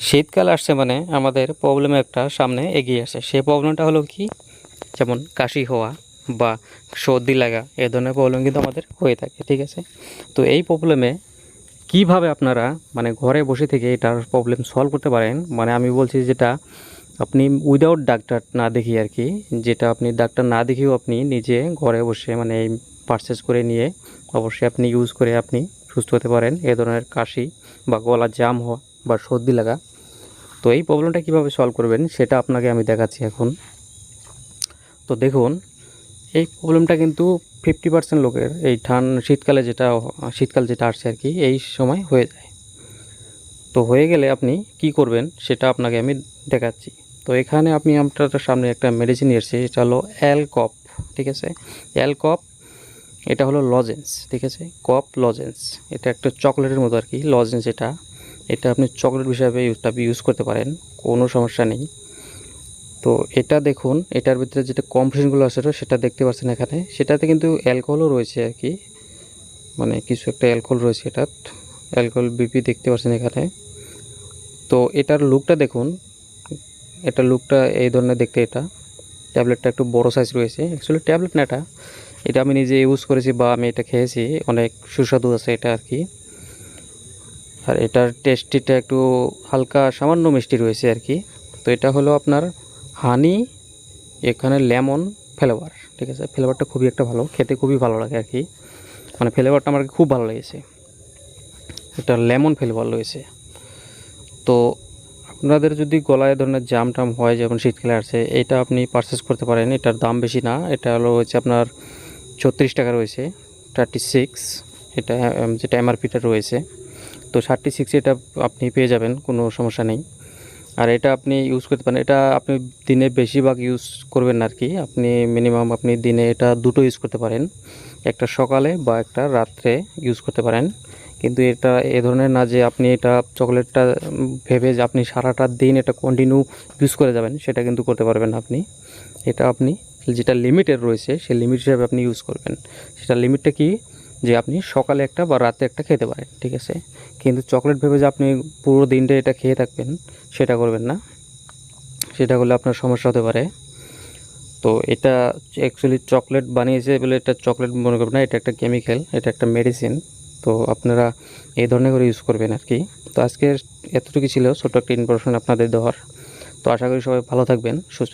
শীতকাল আসছে মানে আমাদের প্রবলেম একটা সামনে এগিয়ে আসে। সেই প্রবলেমটা হলো কি, যেমন কাশি হওয়া বা সর্দি লাগা, এ ধরনের প্রবলেম কিন্তু আমাদের হয়ে থাকে, ঠিক আছে। তো এই প্রবলেমে কিভাবে আপনারা মানে ঘরে বসে থেকে এটার প্রবলেম সলভ করতে পারেন, মানে আমি বলছি যেটা আপনি উইদাউট ডাক্তার না দেখিয়ে আর কি, যেটা আপনি ডাক্তার না দেখিয়েও আপনি নিজে ঘরে বসে মানে এই পারচেস করে নিয়ে অবশ্যই আপনি ইউজ করে আপনি সুস্থ হতে পারেন এ ধরনের কাশি বা গলা জাম হওয়া বা সর্দি লাগা। তো এই প্রবলেমটা কীভাবে সলভ করবেন সেটা আপনাকে আমি দেখাচ্ছি এখন। তো দেখুন, এই প্রবলেমটা কিন্তু 50% লোকের এই শীতকাল যেটা আসছে আর কি, এই সময় হয়ে যায়। তো হয়ে গেলে আপনি কি করবেন সেটা আপনাকে আমি দেখাচ্ছি। তো এখানে আপনি আপনার সামনে একটা মেডিসিন এসেছে, এটা হলো অ্যালকপ, ঠিক আছে। অ্যালকপ, এটা হলো লজেন্স, ঠিক আছে, কপ লজেন্স। এটা একটা চকলেটের মতো আর কি লজেন্স। এটা আপনি চকলেট হিসাবে ইউজ করতে পারেন, কোনো সমস্যা নেই। তো এটা দেখুন, এটার ভিতরে যেটা কম্পোজিশনগুলো আছে সেটা দেখতে পাচ্ছেন এখানে, সেটাতে কিন্তু অ্যালকোহলও রয়েছে আর কি, মানে কিছু একটা অ্যালকোহল রয়েছে, এটা অ্যালকোহল বিপি দেখতে পাচ্ছেন এখানে। তো এটার লুকটা দেখুন, এটার লুকটা এই ধরনের দেখতে। এটা ট্যাবলেটটা একটু বড় সাইজ রয়েছে, অ্যাকচুয়ালি ট্যাবলেট না, এটা আমি নিজে ইউজ করেছি বা আমি এটা খেয়েছি, অনেক সুস্বাদু আছে এটা আর কি। আর এটার টেস্টিটা একটু হালকা সামান্য মিষ্টি রয়েছে আর কি। তো এটা হলো আপনার হানি, এখানে লেমন ফ্লেভার, ঠিক আছে। ফ্লেভারটা খুবই একটা ভালো, খেতে খুবই ভালো লাগে আর কি, মানে ফ্লেভারটা আমার খুব ভালো লেগেছে। এটা লেমন ফ্লেভার রয়েছে। তো আপনাদের যদি গলায় ধরনের জাম টাম হয়, যেমন শীতকালে আসছে, এটা আপনি পারচেস করতে পারেন। এটার দাম বেশি না, এটা হচ্ছে আপনার 36 টাকা রয়েছে, 36। এটা যেটা এমআরপিটা রয়েছে, তো 36 এটা আপনি পেয়ে যাবেন, কোনো সমস্যা নেই। আর এটা আপনি ইউজ করতে পারেন, এটা আপনি দিনে বেশিরভাগ ইউজ করবেন না আর কি, আপনি মিনিমাম আপনি দিনে এটা দুটো ইউজ করতে পারেন, একটা সকালে বা একটা রাত্রে ইউজ করতে পারেন। কিন্তু এটা এ ধরনের না যে আপনি এটা চকলেটটা ভেবে যে আপনি সারাটা দিন এটা কন্টিনিউ ইউজ করে যাবেন, সেটা কিন্তু করতে পারবেন না আপনি। এটা আপনি যেটা লিমিটেড রয়েছে সেই লিমিট হিসাবে আপনি ইউজ করবেন। সেটা লিমিটটা কি, যে আপনি সকালে একটা বা রাতে একটা খেতে পারেন, ঠিক আছে। কিন্তু চকলেট ভেবে যে আপনি পুরো দিনটা এটা খেয়ে থাকবেন, সেটা করবেন না, সেটা করলে আপনার সমস্যা হতে পারে। তো এটা অ্যাকচুয়ালি চকলেট বানিয়েছে বলে এটা চকলেট মনে করবেন না, এটা একটা কেমিক্যাল, এটা একটা মেডিসিন। তো আপনারা এই ধরনের করে ইউজ করবেন আর কি। তো আজকের এতটুকু ছিল ছোট্ট একটা ইনফরমেশন আপনাদের দেওয়ার। তো আশা করি সবাই ভালো থাকবেন, সুস্থ